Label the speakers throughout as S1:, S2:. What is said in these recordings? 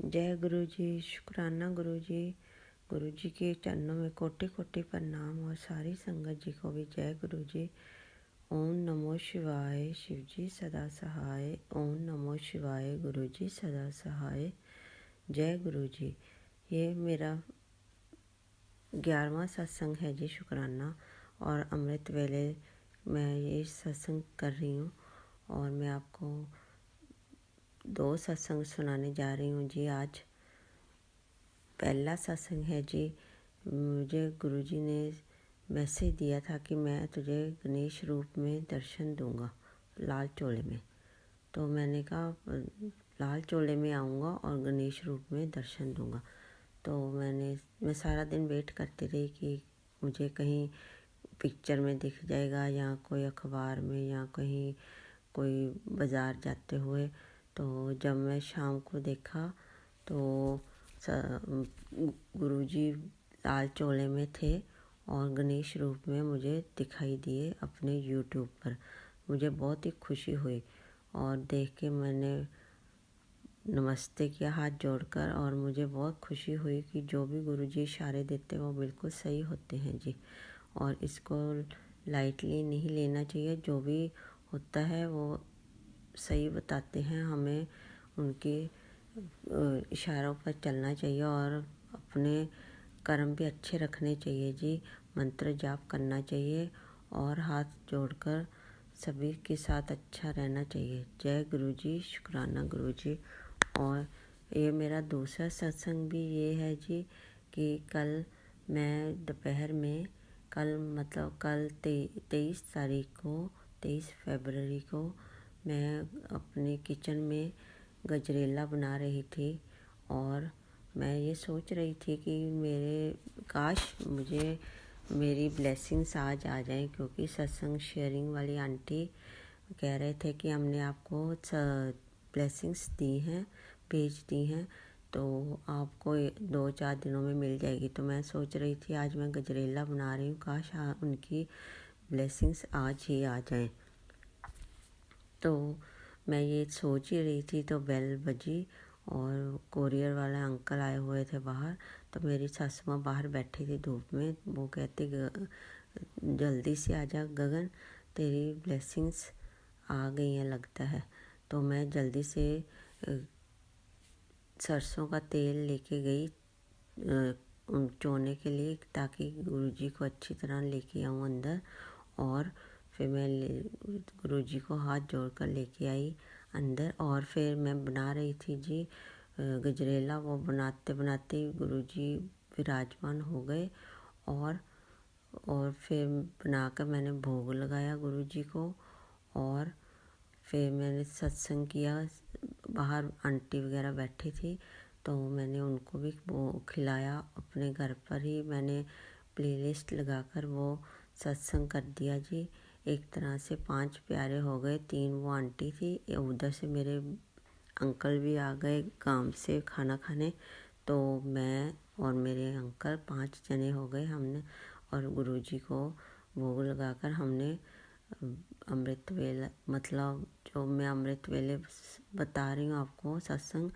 S1: जय गुरु जी। शुक्राना गुरु जी। गुरु जी के चरणों में कोटि कोटि प्रणाम और सारी संगत जी को भी जय गुरु जी। ओम नमो शिवाय। शिव जी सदा सहाय। ओम नमो शिवाय। गुरु जी सदा सहाय। जय गुरु जी। ये मेरा 11वां सत्संग है जी, शुक्राना। और अमृत वेले मैं ये सत्संग कर रही हूँ और मैं आपको 2 सत्संग सुनाने जा रही हूँ जी। आज पहला सत्संग है जी। मुझे गुरुजी ने मैसेज दिया था कि मैं तुझे गणेश रूप में दर्शन दूंगा, लाल चोले में। तो मैंने कहा लाल चोले में आऊँगा और गणेश रूप में दर्शन दूंगा। तो मैं सारा दिन वेट करती रही कि मुझे कहीं पिक्चर में दिख जाएगा या कोई अखबार में या कहीं कोई बाज़ार जाते हुए। तो जब मैं शाम को देखा तो गुरुजी लाल चोले में थे और गणेश रूप में मुझे दिखाई दिए अपने यूट्यूब पर। मुझे बहुत ही खुशी हुई और देख के मैंने नमस्ते किया हाथ जोड़कर। और मुझे बहुत खुशी हुई कि जो भी गुरुजी इशारे देते हैं वो बिल्कुल सही होते हैं जी। और इसको लाइटली नहीं लेना चाहिए, जो भी होता है वो सही बताते हैं। हमें उनके इशारों पर चलना चाहिए और अपने कर्म भी अच्छे रखने चाहिए जी। मंत्र जाप करना चाहिए और हाथ जोड़कर सभी के साथ अच्छा रहना चाहिए। जय गुरु जी। शुक्राना गुरु जी। और ये मेरा दूसरा सत्संग भी ये है जी कि कल मैं दोपहर में कल 23 तारीख को 23 फरवरी को मैं अपने किचन में गजरेला बना रही थी। और मैं ये सोच रही थी कि काश मुझे मेरी ब्लेसिंग्स आज आ जाएं, क्योंकि सत्संग शेयरिंग वाली आंटी कह रहे थे कि हमने आपको ब्लेसिंग्स दी हैं, भेज दी हैं, तो आपको 2-4 दिनों में मिल जाएगी। तो मैं सोच रही थी आज मैं गजरेला बना रही हूँ, काश उनकी ब्लेसिंग्स आज ही आ जाएं। तो मैं ये सोच ही रही थी तो बेल बजी और कोरियर वाला अंकल आए हुए थे बाहर। तो मेरी सासू माँ बाहर बैठी थी धूप में। वो कहती जल्दी से आजा गगन, तेरी ब्लेसिंग्स आ गई हैं लगता है। तो मैं जल्दी से सरसों का तेल लेके गई चोने के लिए, ताकि गुरुजी को अच्छी तरह लेके आऊँ अंदर। और फिर मैं गुरुजी को हाथ जोड़कर लेके आई अंदर। और फिर मैं बना रही थी जी गजरेला। वो बनाते बनाते गुरुजी विराजमान हो गए और फिर बनाकर मैंने भोग लगाया गुरुजी को। और फिर मैंने सत्संग किया। बाहर आंटी वगैरह बैठी थी तो मैंने उनको भी वो खिलाया। अपने घर पर ही मैंने प्लेलिस्ट लगाकर वो सत्संग कर दिया जी। एक तरह से 5 प्यारे हो गए। 3 वो आंटी थी, उधर से मेरे अंकल भी आ गए काम से खाना खाने। तो मैं और मेरे अंकल 5 जने हो गए हमने। और गुरुजी को भोग लगाकर हमने अमृत वेला, मतलब जो मैं अमृत वेले बता रही हूँ आपको सत्संग,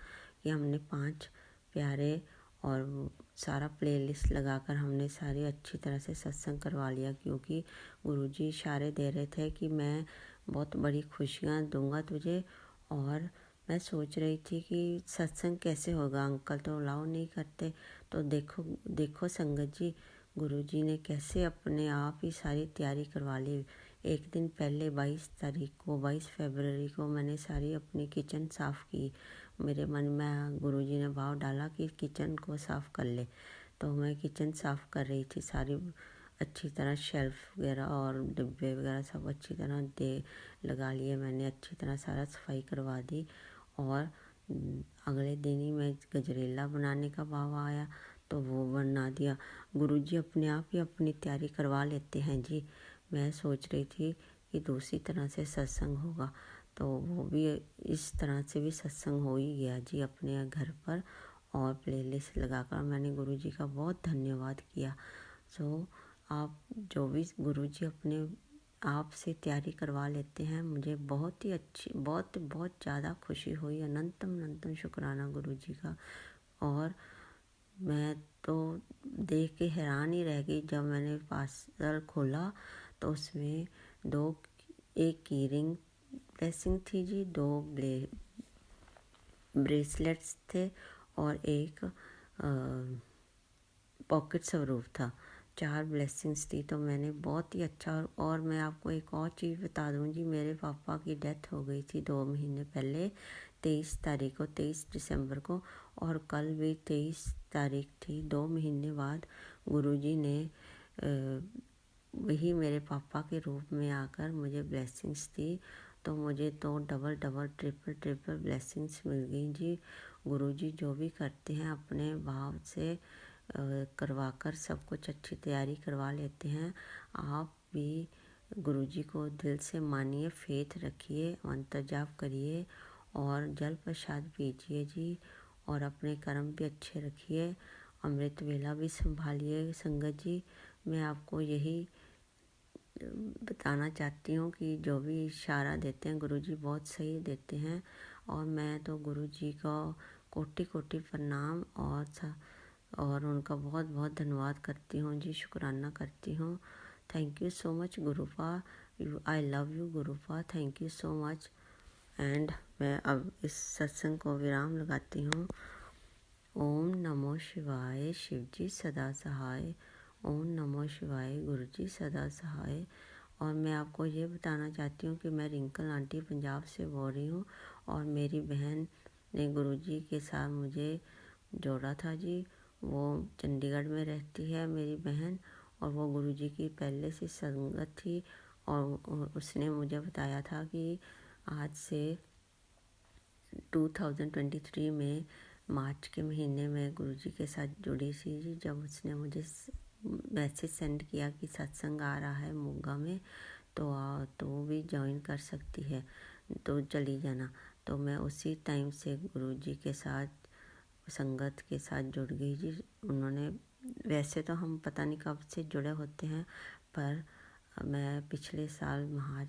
S1: कि हमने 5 प्यारे और सारा प्लेलिस्ट लगाकर हमने सारी अच्छी तरह से सत्संग करवा लिया। क्योंकि गुरुजी इशारे दे रहे थे कि मैं बहुत बड़ी खुशियाँ दूंगा तुझे। और मैं सोच रही थी कि सत्संग कैसे होगा, अंकल तो अलाउ नहीं करते। तो देखो संगत जी, गुरुजी ने कैसे अपने आप ही सारी तैयारी करवा ली। एक दिन पहले 22 फरवरी को मैंने सारी अपनी किचन साफ़ की। मेरे मन में गुरुजी ने भाव डाला कि किचन को साफ़ कर ले। तो मैं किचन साफ़ कर रही थी सारी अच्छी तरह, शेल्फ वगैरह और डिब्बे वगैरह सब अच्छी तरह लगा लिए मैंने। अच्छी तरह सारा सफाई करवा दी। और अगले दिन ही मैं गजरेला बनाने का भाव आया तो वो बना दिया। गुरुजी अपने आप ही अपनी तैयारी करवा लेते हैं जी। मैं सोच रही थी कि दूसरी तरह से सत्संग होगा, तो वो भी इस तरह से भी सत्संग हो ही गया जी अपने घर पर। और प्लेलिस्ट लगाकर मैंने गुरुजी का बहुत धन्यवाद किया। सो आप जो भी गुरुजी अपने आपसे तैयारी करवा लेते हैं। मुझे बहुत ही अच्छी बहुत ज़्यादा खुशी हुई। अनंतम अनंतम शुक्राना गुरुजी का। और मैं तो देख के हैरान ही रह गई जब मैंने पार्सल खोला तो उसमें एक की रिंग ब्लेसिंग थी जी, 2 ब्रेसलेट्स थे और एक पॉकेट स्वरूप था। 4 ब्लेसिंग्स थी। तो मैंने बहुत ही अच्छा। और मैं आपको एक और चीज़ बता दूं जी, मेरे पापा की डेथ हो गई थी 2 महीने पहले, 23 दिसंबर को। और कल भी 23 तारीख थी। 2 महीने बाद गुरुजी ने वही मेरे पापा के रूप में आकर मुझे ब्लेसिंग्स दी। तो मुझे तो डबल ट्रिपल ब्लेसिंग्स मिल गई जी। गुरुजी जो भी करते हैं अपने भाव से करवाकर सब कुछ अच्छी तैयारी करवा लेते हैं। आप भी गुरुजी को दिल से मानिए, फेथ रखिए, मंत्र जाप करिए और जल प्रसाद पीजिए जी। और अपने कर्म भी अच्छे रखिए। अमृत वेला भी संभालिए संगत जी। मैं आपको यही बताना चाहती हूँ कि जो भी इशारा देते हैं गुरुजी बहुत सही देते हैं। और मैं तो गुरुजी का कोटि कोटि प्रणाम और उनका बहुत बहुत धन्यवाद करती हूँ जी, शुक्राना करती हूँ। Thank you so much गुरुपा, I love you गुरुपा, thank you so much. And मैं अब इस सत्संग को विराम लगाती हूँ। ओम नमो शिवाय, शिवजी सदा सहाय। ओम नमो शिवाय, गुरुजी सदा सहाय। और मैं आपको ये बताना चाहती हूँ कि मैं रिंकल आंटी पंजाब से बोल रही हूँ। और मेरी बहन ने गुरुजी के साथ मुझे जोड़ा था जी। वो चंडीगढ़ में रहती है मेरी बहन। और वो गुरुजी की पहले से संगत थी। और उसने मुझे बताया था कि आज से 2023 में मार्च के महीने में गुरुजी के साथ जुड़ी थी जी। जब उसने मुझे मैसेज सेंड किया कि सत्संग आ रहा है मोगा में, तो वो भी ज्वाइन कर सकती है, तो चली जाना। तो मैं उसी टाइम से गुरुजी के साथ संगत के साथ जुड़ गई जी। उन्होंने, वैसे तो हम पता नहीं कब से जुड़े होते हैं, पर मैं पिछले साल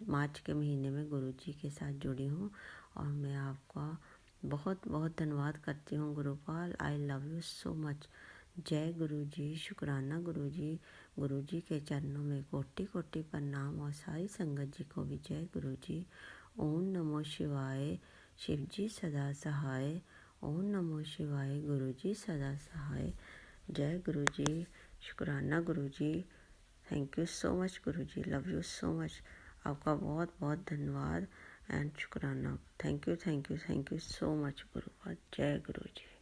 S1: मार्च के महीने में गुरुजी के साथ जुड़ी हूँ। और मैं आपका बहुत बहुत धन्यवाद करती हूँ Gurupal. I love you so much. जय गुरुजी, शुक्राना गुरुजी। गुरुजी के चरणों में कोटि कोटि प्रणाम और सारी संगत जी को भी जय गुरुजी। ओम नमो शिवाय, शिवजी सदा सहाय। ओम नमो शिवाय, गुरुजी सदा सहाय। जय गुरुजी, शुक्राना Guruji. Thank you so much Guruji, love you so much. आपका बहुत बहुत धन्यवाद एंड शुक्राना। थैंक यू सो मच गुरुपाद। जय गुरुजी।